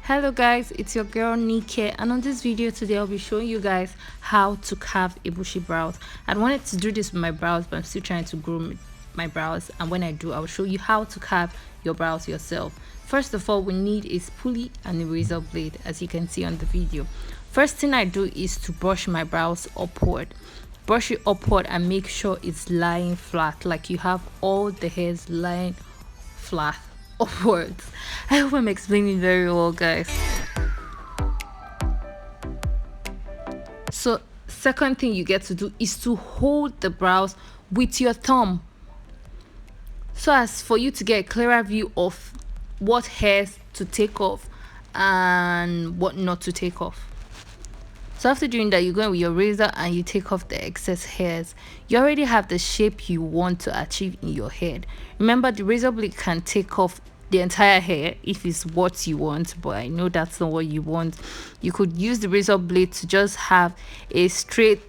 Hello guys, it's your girl Nyke, and on this video today I'll be showing you guys how to carve a bushy brows. I wanted to do this with my brows, but I'm still trying to groom my brows, and when I do I'll show you how to carve your brows yourself. First of all, we need a spoolie and a razor blade, as you can see on the video. First thing I do is to brush my brows upward. Brush it upward and make sure it's lying flat, like you have all the hairs lying flat upwards. I hope I'm explaining very well, guys. So second thing you get to do is to hold the brows with your thumb, so as for you to get a clearer view of what hairs to take off and what not to take off. So after doing that, you go in with your razor and you take off the excess hairs. You already have the shape you want to achieve in your head. Remember, the razor blade can take off the entire hair if it's what you want, but I know that's not what you want. You could use the razor blade to just have a straight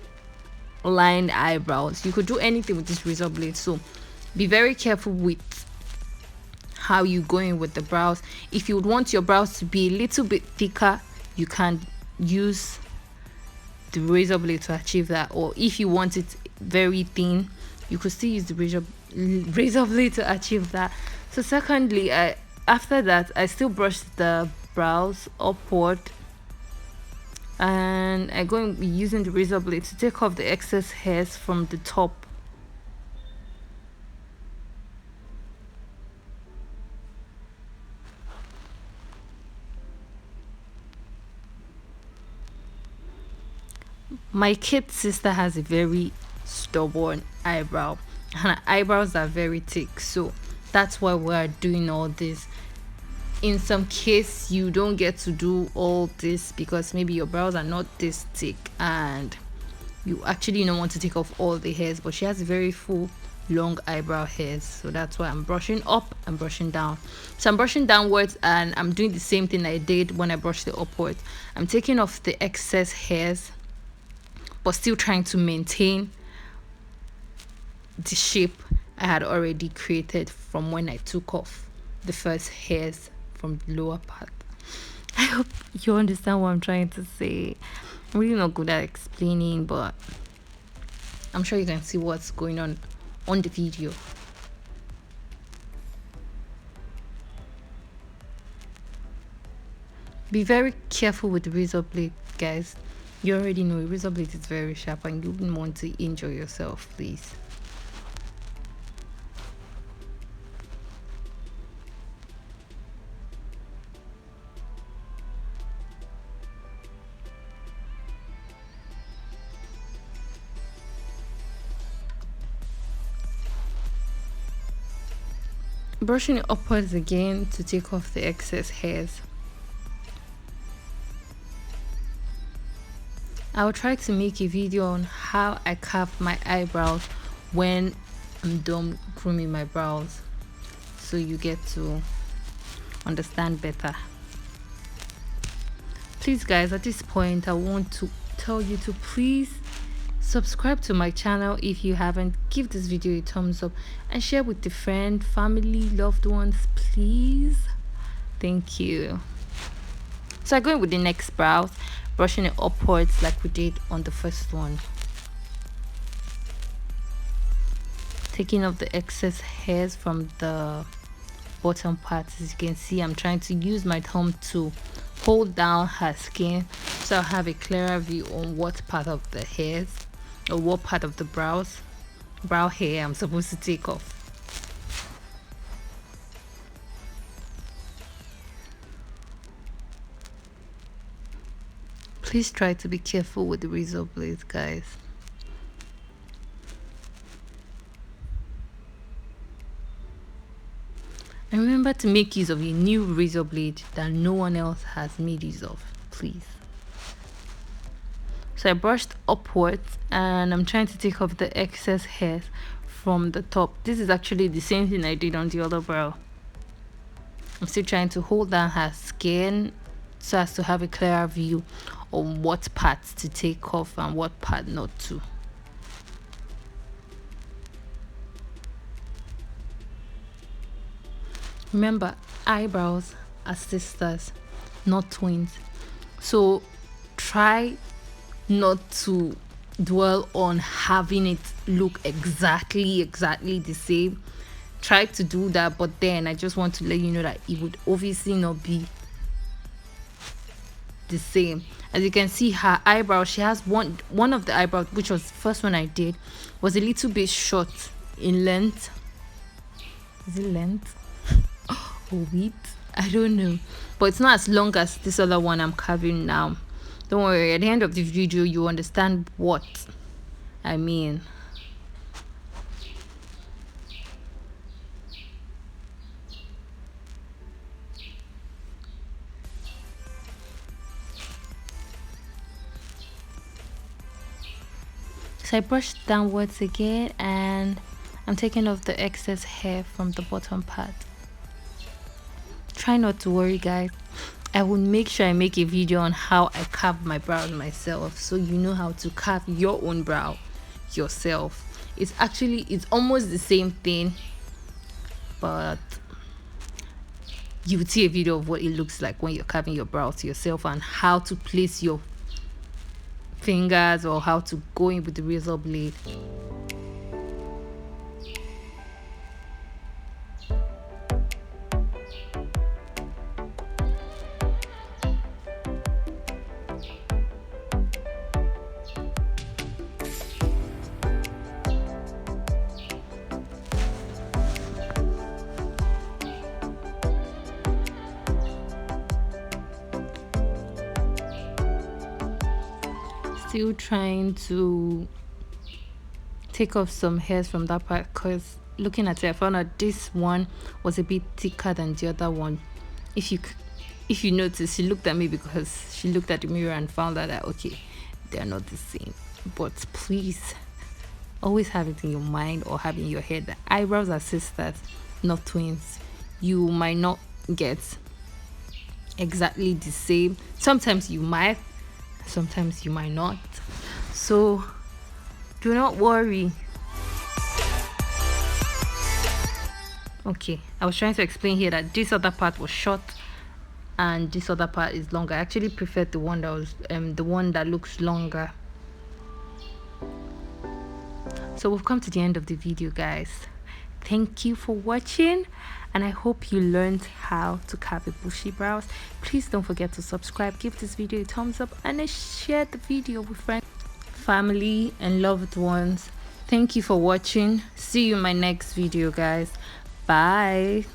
lined eyebrows. You could do anything with this razor blade, so be very careful with how you go in with the brows. If you would want your brows to be a little bit thicker, you can use the razor blade to achieve that, or if you want it very thin, you could still use the razor blade to achieve that. So secondly, after that I still brush the brows upward, and I'm going to be using the razor blade to take off the excess hairs from the top. My kid sister has a very stubborn eyebrow, and her eyebrows are very thick, so that's why we're doing all this. In some case you don't get to do all this because maybe your brows are not this thick and you actually don't want to take off all the hairs, but she has very full long eyebrow hairs, so that's why I'm brushing up and brushing down. So I'm brushing downwards and I'm doing the same thing I did when I brushed it upwards. I'm taking off the excess hairs but still trying to maintain the shape I had already created from when I took off the first hairs from the lower part. I hope you understand what I'm trying to say. I'm really not good at explaining, but I'm sure you can see what's going on the video. Be very careful with the razor blade, guys. You already know a razor blade is very sharp and you wouldn't want to injure yourself, please. Brushing it upwards again to take off the excess hairs. I will try to make a video on how I carve my eyebrows when I'm done grooming my brows, so you get to understand better. Please guys, at this point I want to tell you to please subscribe to my channel if you haven't. Give this video a thumbs up and share with the friend, family, loved ones, please. Thank you. So I'm going with the next brows, brushing it upwards like we did on the first one, taking off the excess hairs from the bottom part. As you can see, I'm trying to use my thumb to hold down her skin so I have a clearer view on what part of the hairs or what part of the brow hair I'm supposed to take off. Please try to be careful with the razor blades, guys. And remember to make use of a new razor blade that no one else has made use of, please. So I brushed upwards and I'm trying to take off the excess hairs from the top. This is actually the same thing I did on the other brow. I'm still trying to hold down her skin so as to have a clearer view on what parts to take off and what part not to. Remember, eyebrows are sisters, not twins. So try not to dwell on having it look exactly the same. Try to do that, but then I just want to let you know that it would obviously not be the same. As you can see, her eyebrow, she has one of the eyebrows, which was the first one I did, was a little bit short in length. Is it length or width? I don't know, but it's not as long as this other one I'm carving now. Don't worry, at the end of the video you understand what I mean. So I brushed downwards again, and I'm taking off the excess hair from the bottom part. Try not to worry, guys. I will make sure I make a video on how I carve my brows myself, so you know how to carve your own brow yourself. It's almost the same thing, but you would see a video of what it looks like when you're carving your brows yourself, and how to place your fingers or how to go in with the razor blade. Still trying to take off some hairs from that part, because looking at it I found out this one was a bit thicker than the other one. If you notice, she looked at me because she looked at the mirror and found out that okay, they're not the same. But please always have it in your mind or have in your head that eyebrows are sisters, not twins. You might not get exactly the same. Sometimes you might, sometimes you might not. So do not worry. Okay, I was trying to explain here that this other part was short and this other part is longer. I actually preferred the one that was the one that looks longer. So we've come to the end of the video, guys. Thank you for watching, and I hope you learned how to carve a bushy brows. Please don't forget to subscribe, give this video a thumbs up, and share the video with friends, family, and loved ones. Thank you for watching. See you in my next video, guys. Bye.